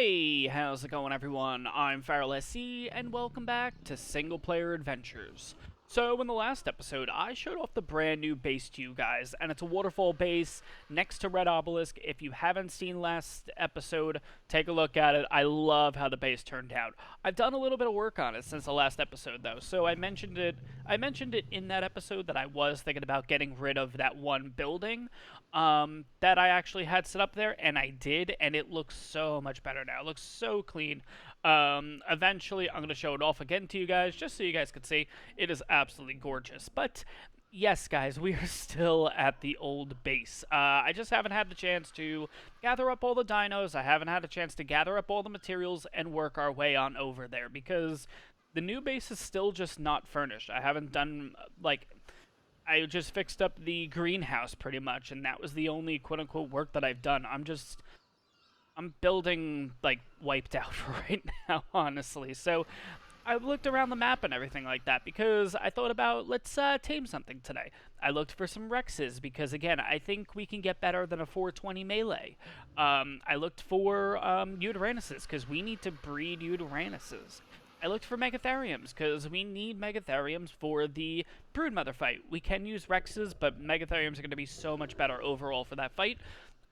Hey, how's it going everyone? I'm Farrell SC, and welcome back to Single Player Adventures. So in the last episode, I showed off the brand new base to you guys, and it's a waterfall base next to Red Obelisk. If you haven't seen last episode, take a look at it. I love how the base turned out. I've done a little bit of work on it since the last episode though, so I mentioned it in that episode that I was thinking about getting rid of that one building that I actually had set up there, and I did, and it looks so much better now. It looks so clean. Eventually, I'm going to show it off again to you guys, just so you guys can see. It is absolutely gorgeous. But yes, guys, we are still at the old base. I just haven't had the chance to gather up all the dinos. I haven't had a chance to gather up all the materials and work our way on over there because the new base is still just not furnished. I haven't done, like, I just fixed up the greenhouse pretty much, and that was the only quote-unquote work that I've done. I'm building, like, wiped out for right now, honestly. So I looked around the map and everything like that because I thought about, let's tame something today. I looked for some Rexes because, again, I think we can get better than a 420 melee. I looked for Uteranus's because we need to breed Uteranus's. I looked for Megatheriums, because we need Megatheriums for the Broodmother fight. We can use Rexes, but Megatheriums are going to be so much better overall for that fight.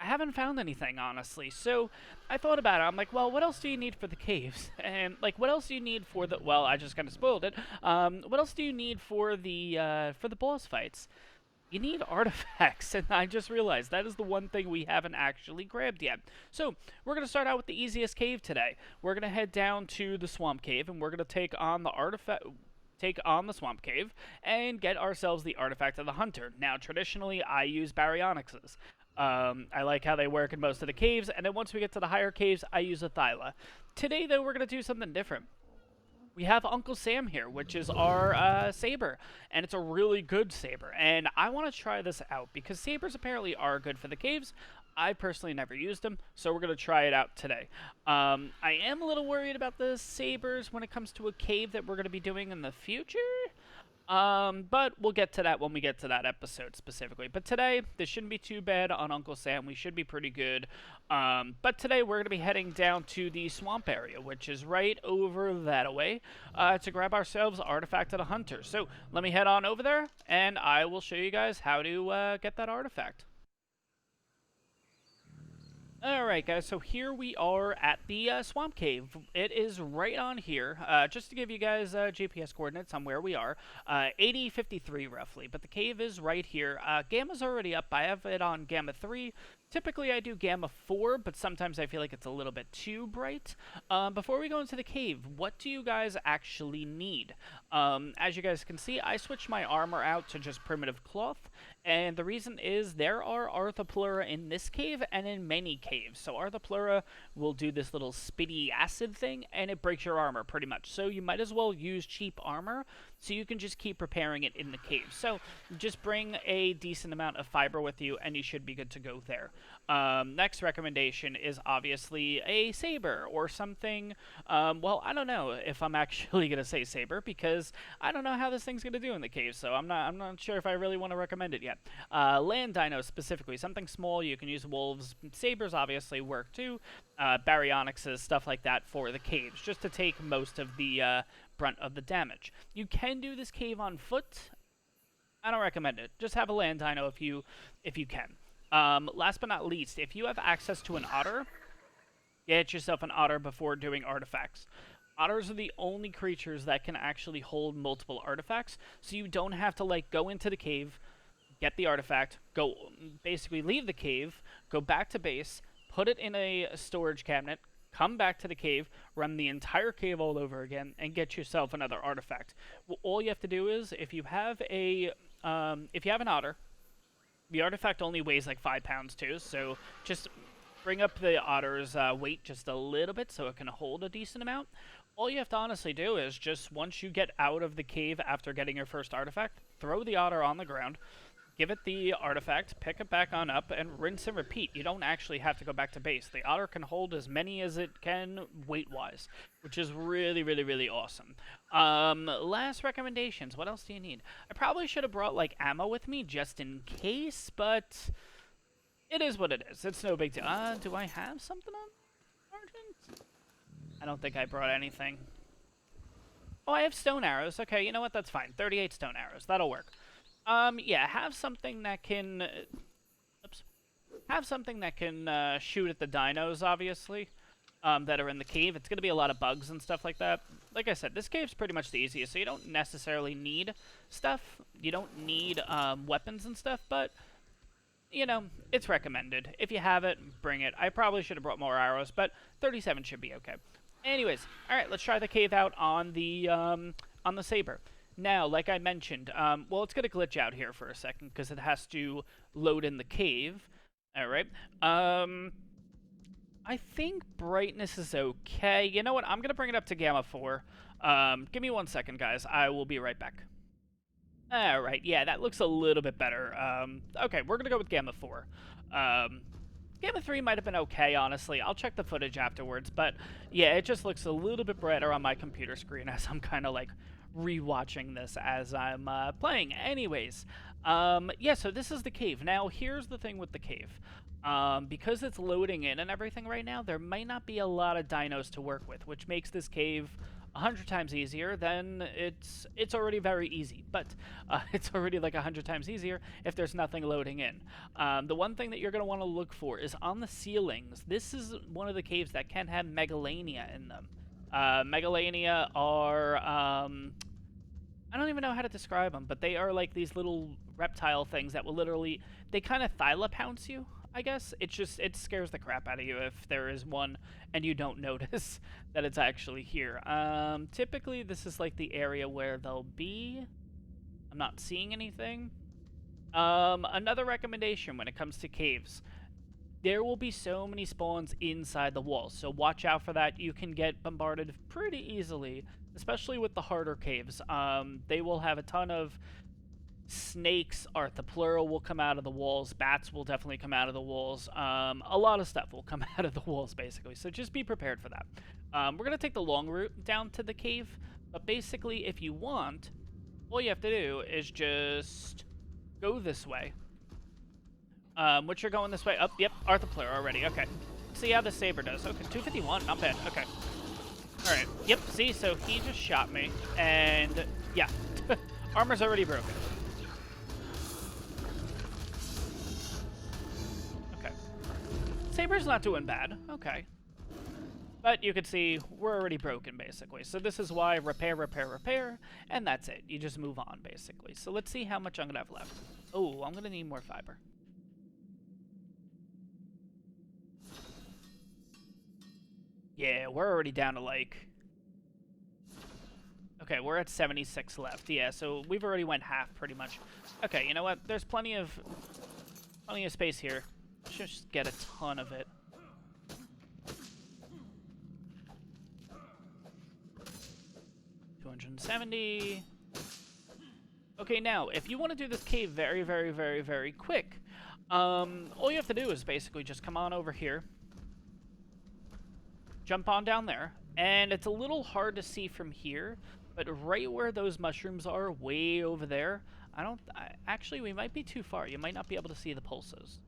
I haven't found anything, honestly, so I thought about it. I'm like, well, what else do you need for the caves? And, like, what else do you need for the... Well, I just kind of spoiled it. What else do you need for the boss fights? You need artifacts, and I just realized that is the one thing we haven't actually grabbed yet. So, we're going to start out with the easiest cave today. We're going to head down to the swamp cave, and we're going to take on the swamp cave and get ourselves the artifact of the hunter. Now, traditionally, I use baryonyxes. I like how they work in most of the caves, and then once we get to the higher caves, I use a thyla. Today, though, we're going to do something different. We have Uncle Sam here, which is our saber, and it's a really good saber, and I want to try this out because sabers apparently are good for the caves. I personally never used them, so we're going to try it out today. I am a little worried about the sabers when it comes to a cave that we're going to be doing in the future. But we'll get to that when we get to that episode specifically. But today, this shouldn't be too bad on Uncle Sam. We should be pretty good. But today, we're going to be heading down to the swamp area, which is right over that way, to grab ourselves Artifact of the Hunter. So, let me head on over there, and I will show you guys how to get that artifact. Alright guys, so here we are at the swamp cave. It is right on here. Just to give you guys GPS coordinates on where we are. 8053 roughly, but the cave is right here. Gamma's already up. I have it on Gamma 3. Typically I do Gamma 4, but sometimes I feel like it's a little bit too bright. Before we go into the cave, what do you guys actually need? As you guys can see, I switched my armor out to just primitive cloth, and the reason is there are Arthropleura in this cave and in many caves. So Arthropleura will do this little spitty acid thing, and it breaks your armor pretty much. So you might as well use cheap armor, so you can just keep preparing it in the cave. So just bring a decent amount of fiber with you, and you should be good to go there. Next recommendation is obviously a saber or something. Well, I don't know if I'm actually gonna say saber because I don't know how this thing's gonna do in the cave, so I'm not sure if I really want to recommend it yet. Land dino specifically, something small. You can use wolves. Sabers obviously work too. Baryonyxes, stuff like that for the caves, just to take most of the brunt of the damage. You can do this cave on foot. I don't recommend it. Just have a land dino if you can. Last but not least, if you have access to an otter, get yourself an otter before doing artifacts. Otters are the only creatures that can actually hold multiple artifacts, so you don't have to, like, go into the cave, get the artifact, basically leave the cave, go back to base, put it in a storage cabinet, come back to the cave, run the entire cave all over again, and get yourself another artifact. Well, all you have to do is, if you have an otter, the artifact only weighs like 5 pounds too, so just bring up the otter's weight just a little bit so it can hold a decent amount. All you have to honestly do is just, once you get out of the cave after getting your first artifact, throw the otter on the ground, give it the artifact, pick it back on up, and rinse and repeat. You don't actually have to go back to base. The otter can hold as many as it can weight-wise, which is really, really, really awesome. Last recommendations. What else do you need? I probably should have brought, like, ammo with me just in case, but it is what it is. It's no big deal. Do I have something on Sergeant? I don't think I brought anything. Oh, I have stone arrows. Okay, you know what? That's fine. 38 stone arrows. That'll work. Yeah, have something that can... oops. Have something that can shoot at the dinos, obviously, that are in the cave. It's going to be a lot of bugs and stuff like that. Like I said, this cave's pretty much the easiest, so you don't necessarily need stuff. You don't need weapons and stuff, but, you know, it's recommended. If you have it, bring it. I probably should have brought more arrows, but 37 should be okay. Anyways, all right, let's try the cave out on the saber. Now, like I mentioned, well, it's going to glitch out here for a second because it has to load in the cave. All right. I think brightness is okay. You know what? I'm going to bring it up to Gamma 4. Give me 1 second, guys. I will be right back. All right. Yeah, that looks a little bit better. Okay, we're going to go with Gamma 4. Gamma 3 might have been okay, honestly. I'll check the footage afterwards. But, yeah, it just looks a little bit brighter on my computer screen as I'm kind of, like, rewatching this as I'm playing. Anyways, yeah, so this is the cave. Now, here's the thing with the cave. Because it's loading in and everything right now, there might not be a lot of dinos to work with, which makes this cave 100 times easier. Then it's already very easy, but it's already like 100 times easier if there's nothing loading in. The one thing that you're going to want to look for is on the ceilings. This is one of the caves that can have megalania in them. Megalania are, I don't even know how to describe them, but they are like these little reptile things that will literally, they kind of thylapounce you, I guess. It scares the crap out of you if there is one and you don't notice that it's actually here. Typically this is like the area where they'll be. I'm not seeing anything. Another recommendation when it comes to caves. There will be so many spawns inside the walls, so watch out for that. You can get bombarded pretty easily, especially with the harder caves. They will have a ton of snakes, Arthropleura will come out of the walls, bats will definitely come out of the walls, a lot of stuff will come out of the walls, basically, so just be prepared for that. We're going to take the long route down to the cave, but basically, if you want, all you have to do is just go this way. Which you're going this way. Oh, yep, Arthropleura already. Okay. See how the saber does. Okay, 251. Not bad. Okay. Alright. Yep, see? So he just shot me. And, yeah. Armor's already broken. Okay. Saber's not doing bad. Okay. But you can see we're already broken, basically. So this is why repair, repair, repair. And that's it. You just move on, basically. So let's see how much I'm going to have left. Oh, I'm going to need more fiber. Yeah, we're already down to like... Okay, we're at 76 left. Yeah, so we've already went half pretty much. Okay, you know what? There's plenty of space here. Let's just get a ton of it. $270. Okay, now, if you want to do this cave very, very, very, very quick, all you have to do is basically just come on over here. Jump on down there, and it's a little hard to see from here, but right where those mushrooms are, way over there, actually, we might be too far. You might not be able to see the pulses.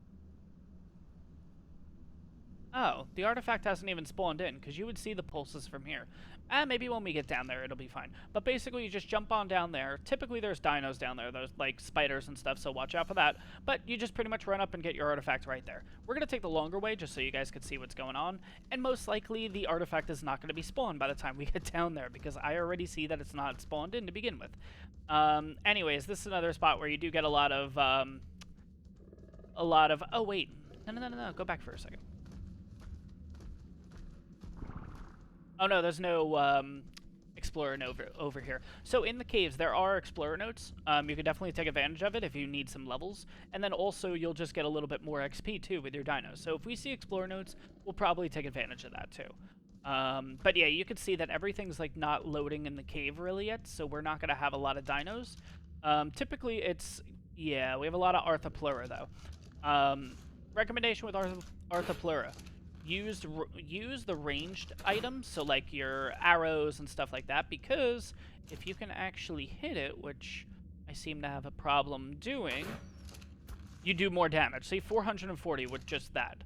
Oh, the artifact hasn't even spawned in, because you would see the pulses from here. Maybe when we get down there, it'll be fine. But basically, you just jump on down there. Typically, there's dinos down there. There's, like, spiders and stuff, so watch out for that. But you just pretty much run up and get your artifact right there. We're going to take the longer way, just so you guys can see what's going on. And most likely, the artifact is not going to be spawned by the time we get down there, because I already see that it's not spawned in to begin with. Anyways, this is another spot where you do get a lot of... Oh, wait. No. Go back for a second. Oh no, there's no explorer note over here. So in the caves, there are explorer notes. You can definitely take advantage of it if you need some levels. And then also, you'll just get a little bit more XP too with your dinos. So if we see explorer notes, we'll probably take advantage of that too. But yeah, you can see that everything's like not loading in the cave really yet, so we're not going to have a lot of dinos. Typically, it's... Yeah, we have a lot of Arthropleura though. Recommendation with Arthropleura. Use the ranged items, so like your arrows and stuff like that, because if you can actually hit it, which I seem to have a problem doing, you do more damage. See, 440 with just that.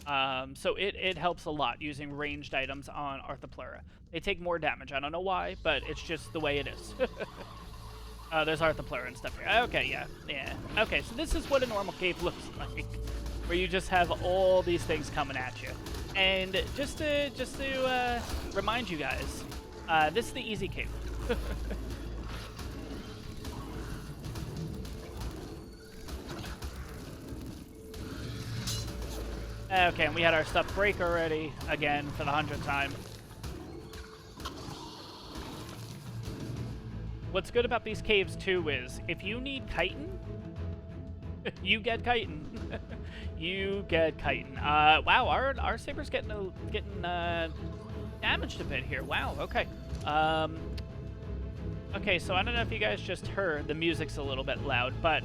So it helps a lot using ranged items on Arthropleura. They take more damage. I don't know why, but it's just the way it is. There's Arthropleura and stuff here. Okay, yeah. Okay, so this is what a normal cave looks like, where you just have all these things coming at you. And just to remind you guys, this is the easy cave. Okay, and we had our stuff break already, again, for the 100th time. What's good about these caves, too, is if you need chitin, you get chitin. You get chitin. Wow, our saber's getting damaged a bit here. Wow, okay. Okay, so I don't know if you guys just heard, the music's a little bit loud, but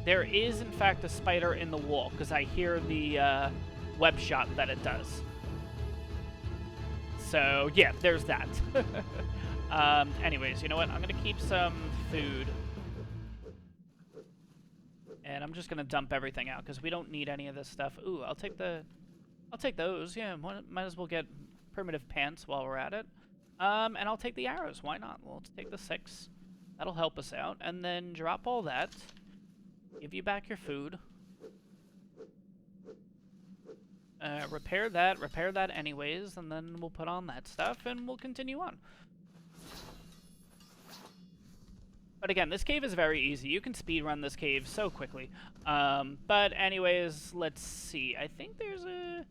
there is, in fact, a spider in the wall, because I hear the web shot that it does. So, yeah, there's that. Anyways, you know what? I'm going to keep some food. And I'm just going to dump everything out, because we don't need any of this stuff. Ooh, I'll take those. Yeah, might as well get primitive pants while we're at it. And I'll take the arrows. Why not? Well, let's take the 6. That'll help us out. And then drop all that. Give you back your food. Repair that anyways, and then we'll put on that stuff, and we'll continue on. But again, this cave is very easy. You can speedrun this cave so quickly. But anyways, let's see. I think there's a...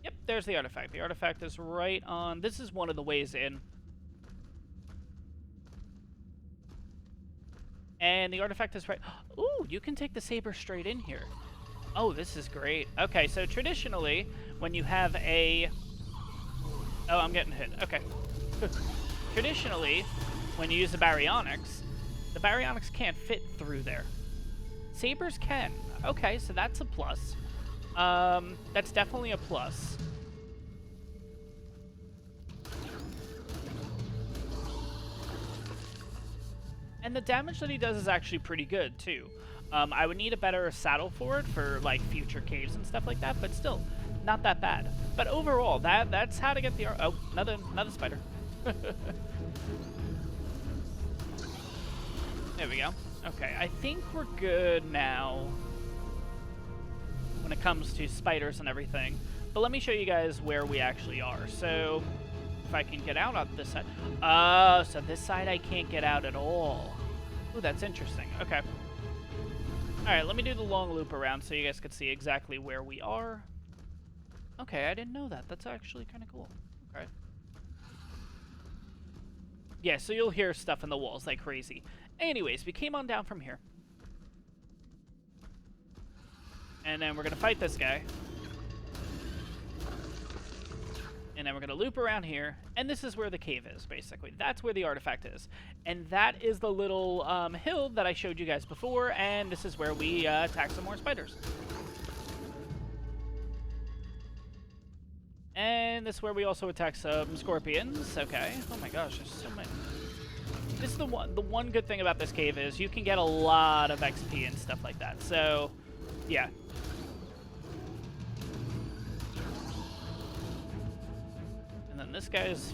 Yep, there's the artifact. The artifact is right on... This is one of the ways in. And the artifact is right... Ooh, you can take the saber straight in here. Oh, this is great. Okay, so traditionally, when you have a... Oh, I'm getting hit. Okay. Traditionally, when you use the baryonyx can't fit through there. Sabers can. Okay, so that's a plus. That's definitely a plus. And the damage that he does is actually pretty good, too. I would need a better saddle for it for, like, future caves and stuff like that, but still, not that bad. But overall, that's how to get the... Oh, another spider. There we go. Okay, I think we're good now when it comes to spiders and everything. But let me show you guys where we actually are. So, if I can get out on this side. So this side I can't get out at all. Ooh, that's interesting. Okay. Alright, let me do the long loop around so you guys can see exactly where we are. Okay, I didn't know that. That's actually kind of cool. Okay. Yeah, so you'll hear stuff in the walls like crazy. Anyways, we came on down from here. And then we're going to fight this guy. And then we're going to loop around here. And this is where the cave is, basically. That's where the artifact is. And that is the little hill that I showed you guys before. And this is where we attack some more spiders. And this is where we also attack some scorpions. Okay. Oh my gosh, there's so many. This is the one good thing about this cave is you can get a lot of XP and stuff like that. So, yeah. And then this guy's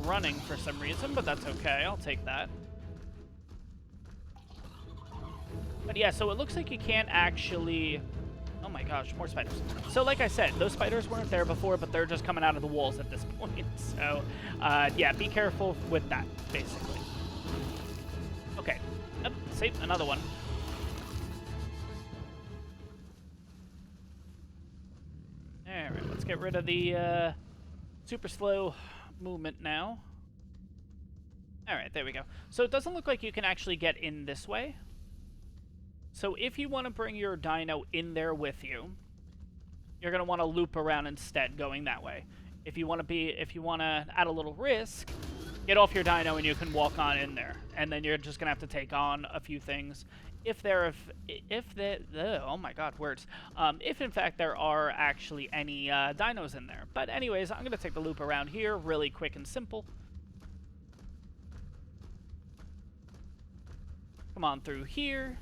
running for some reason, but that's okay. I'll take that. But yeah, so it looks like you can't actually... Oh my gosh, more spiders. So like I said, those spiders weren't there before, but they're just coming out of the walls at this point. So, yeah, be careful with that, basically. Okay. Yep, see, another one. Alright, let's get rid of the super slow movement now. Alright, there we go. So it doesn't look like you can actually get in this way. So if you want to bring your dino in there with you, you're going to want to loop around instead, going that way. If you want to add a little risk, get off your dino and you can walk on in there. And then you're just going to have to take on a few things. If in fact there are actually any dinos in there. But anyways, I'm going to take the loop around here really quick and simple. Come on through here.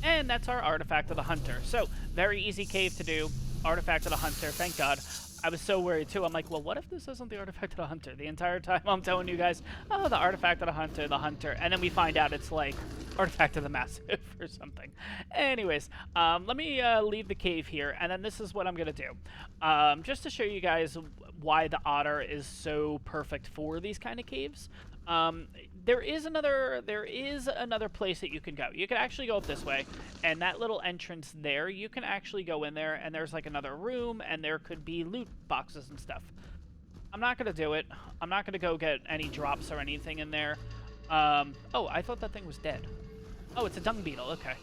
And that's our Artifact of the Hunter. So, very easy cave to do. Artifact of the Hunter, thank God. I was so worried too. I'm like, well, what if this isn't the Artifact of the Hunter? The entire time I'm telling you guys, oh, the Artifact of the Hunter, the Hunter. And then we find out it's like Artifact of the Massive or something. Anyways, let me leave the cave here, and then this is what I'm going to do. Just to show you guys why the Otter is so perfect for these kind of caves. There is another place that you can go. You can actually go up this way, and that little entrance there, you can actually go in there, and there's like another room, and there could be loot boxes and stuff. I'm not gonna do it. I'm not gonna go get any drops or anything in there. Oh, I thought that thing was dead. Oh, it's a dung beetle. Okay.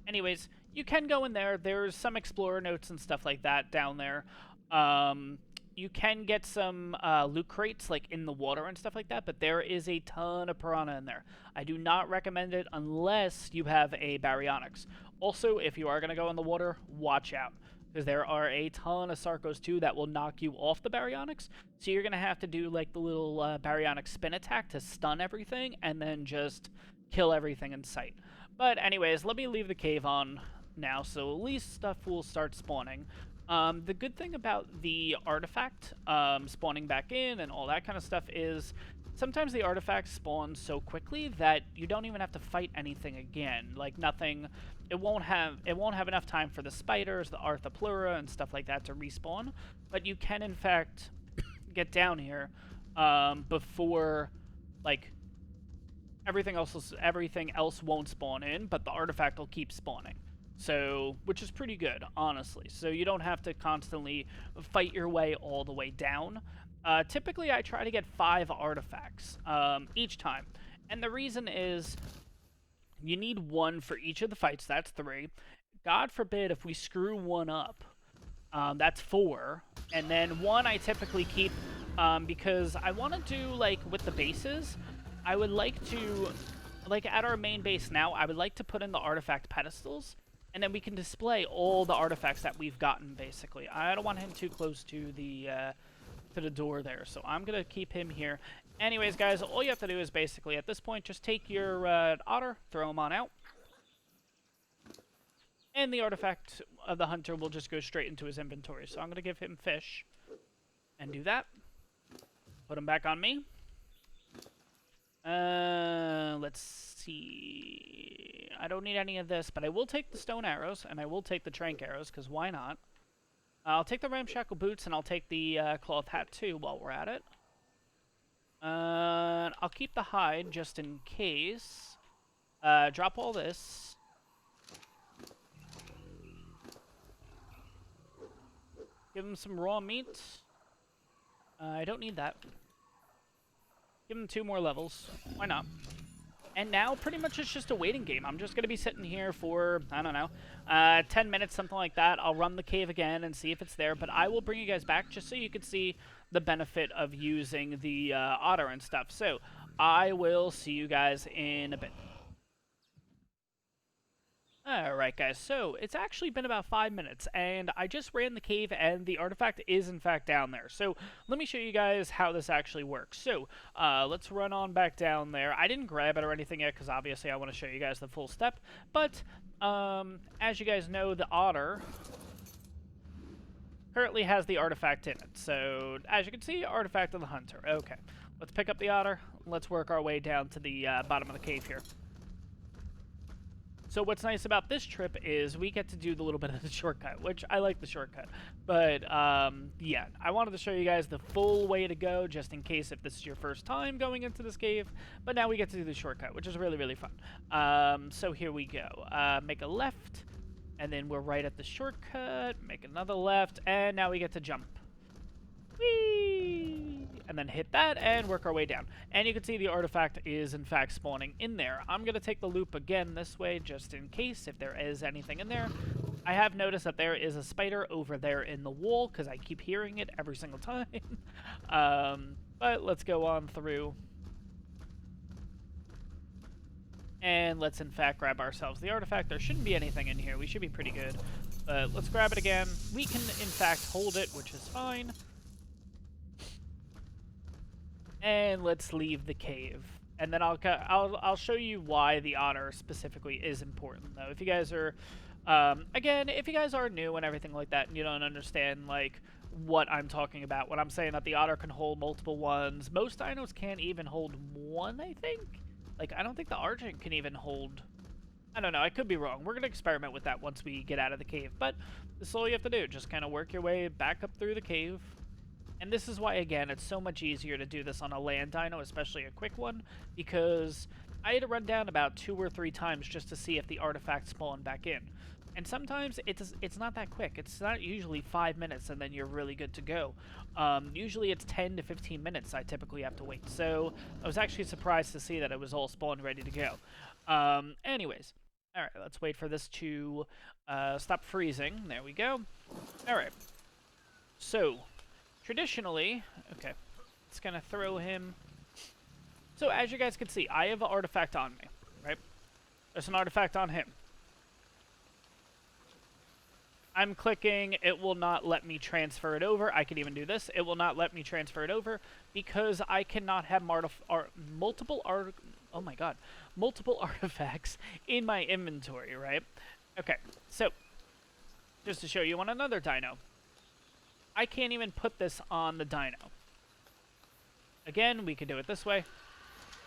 Anyways, you can go in there. There's some explorer notes and stuff like that down there. You can get some loot crates like in the water and stuff like that, but there is a ton of piranha in there. I do not recommend it unless you have a baryonyx. Also, if you are going to go in the water, watch out, because there are a ton of sarcos too that will knock you off the baryonyx. So you're going to have to do like the little baryonyx spin attack to stun everything and then just kill everything in sight. But anyways, let me leave the cave on now, so at least stuff will start spawning. The good thing about the artifact spawning back in and all that kind of stuff is sometimes the artifacts spawn so quickly that you don't even have to fight anything again. Like nothing, it won't have enough time for the spiders, the Arthropleura, and stuff like that to respawn. But you can in fact get down here before like everything else won't spawn in, but the artifact will keep spawning. So, which is pretty good, honestly. So you don't have to constantly fight your way all the way down. Typically, I try to get 5 artifacts each time. And the reason is you need 1 for each of the fights. That's 3. God forbid if we screw 1 up, that's 4. And then 1 I typically keep because I want to do, like, with the bases, I would like to, like, at our main base now, I would like to put in the artifact pedestals. And then we can display all the artifacts that we've gotten, basically. I don't want him too close to the door there, so I'm going to keep him here. Anyways, guys, all you have to do is basically, at this point, just take your otter, throw him on out. And the artifact of the hunter will just go straight into his inventory. So I'm going to give him fish and do that. Put him back on me. Let's see. I don't need any of this, but I will take the stone arrows, and I will take the trank arrows, because why not? I'll take the ramshackle boots, and I'll take the cloth hat, too, while we're at it. I'll keep the hide, just in case. Drop all this. Give him some raw meat. I don't need that. Give him 2 more levels. Why not? And now, pretty much, it's just a waiting game. I'm just going to be sitting here for, I don't know, 10 minutes, something like that. I'll run the cave again and see if it's there. But I will bring you guys back just so you can see the benefit of using the otter and stuff. So, I will see you guys in a bit. Alright guys, so it's actually been about 5 minutes, and I just ran the cave, and the artifact is in fact down there. So let me show you guys how this actually works. So let's run on back down there. I didn't grab it or anything yet, because obviously I want to show you guys the full step. But as you guys know, the otter currently has the artifact in it. So as you can see, artifact of the hunter. Okay, let's pick up the otter. Let's work our way down to the bottom of the cave here. So what's nice about this trip is we get to do the little bit of the shortcut, which I like the shortcut. But, yeah, I wanted to show you guys the full way to go, just in case if this is your first time going into this cave. But now we get to do the shortcut, which is really, really fun. So here we go. Make a left, and then we're right at the shortcut. Make another left, and now we get to jump. Whee! And then hit that and work our way down. And you can see the artifact is in fact spawning in there. I'm going to take the loop again this way just in case if there is anything in there. I have noticed that there is a spider over there in the wall because I keep hearing it every single time. But let's go on through. And let's in fact grab ourselves the artifact. There shouldn't be anything in here. We should be pretty good. But let's grab it again. We can in fact hold it, which is fine. And let's leave the cave. and then I'll show you why the otter specifically is important though. If you guys are, again, if you guys are new and everything like that, and you don't understand like what I'm talking about when I'm saying that the otter can hold multiple ones, most dinos can't even hold one. I think, like I don't think the Argent can even hold. I don't know. I could be wrong. We're gonna experiment with that once we get out of the cave, but this is all you have to do. Just kind of work your way back up through the cave. And this is why, again, it's so much easier to do this on a land dino, especially a quick one, because I had to run down about 2 or 3 times just to see if the artifact spawned back in. And sometimes it's not that quick. It's not usually 5 minutes and then you're really good to go. Usually it's 10 to 15 minutes I typically have to wait. So I was actually surprised to see that it was all spawned ready to go. Anyways, alright, let's wait for this to stop freezing. There we go. Alright, so traditionally, okay, it's gonna throw him. So as you guys can see, I have an artifact on me, right? There's an artifact on him. I'm clicking, it will not let me transfer it over. I could even do this. It will not let me transfer it over because I cannot have multiple artifacts in my inventory, right? Okay, so just to show you on another dino, I can't even put this on the dino. Again, we could do it this way.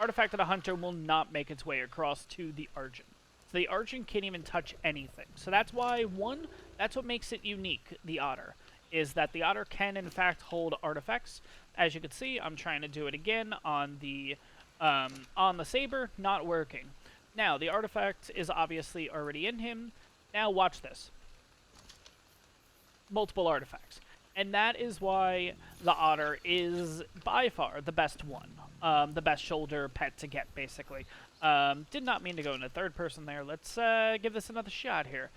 Artifact of the Hunter will not make its way across to the Argent. So the Argent can't even touch anything. So that's why, that's what makes it unique, the Otter, is that the Otter can in fact hold artifacts. As you can see, I'm trying to do it again on the Saber, not working. Now, the artifact is obviously already in him. Now watch this. Multiple artifacts. And that is why the Otter is by far the best one. The best shoulder pet to get, basically. Did not mean to go into third person there. Let's give this another shot here.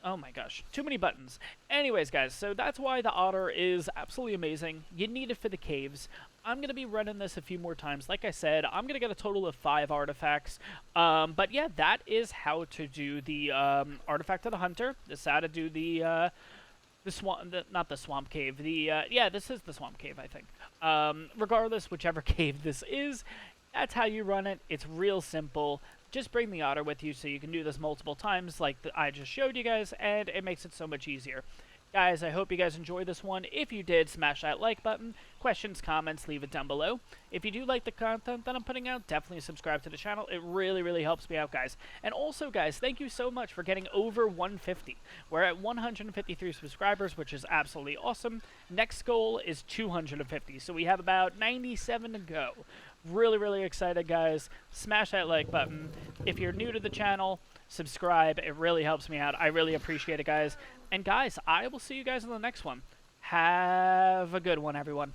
Oh my gosh, too many buttons. Anyways, guys, so that's why the Otter is absolutely amazing. You need it for the caves. I'm going to be running this a few more times. Like I said, I'm going to get a total of 5 artifacts. But yeah, that is how to do the Artifact of the Hunter. This is how to do the swamp, not the swamp cave. Yeah, this is the swamp cave, I think. Regardless, whichever cave this is, that's how you run it. It's real simple. Just bring the Otter with you so you can do this multiple times like I just showed you guys, and it makes it so much easier. Guys, I hope you guys enjoyed this one. If you did, smash that like button. Questions, comments, leave it down below. If you do like the content that I'm putting out, definitely subscribe to the channel. It really, really helps me out, guys. And also, guys, thank you so much for getting over 150. We're at 153 subscribers, which is absolutely awesome. Next goal is 250, so we have about 97 to go. Really, really excited, guys. Smash that like button. If you're new to the channel, subscribe. It really helps me out. I really appreciate it, guys. And guys, I will see you guys in the next one. Have a good one, everyone.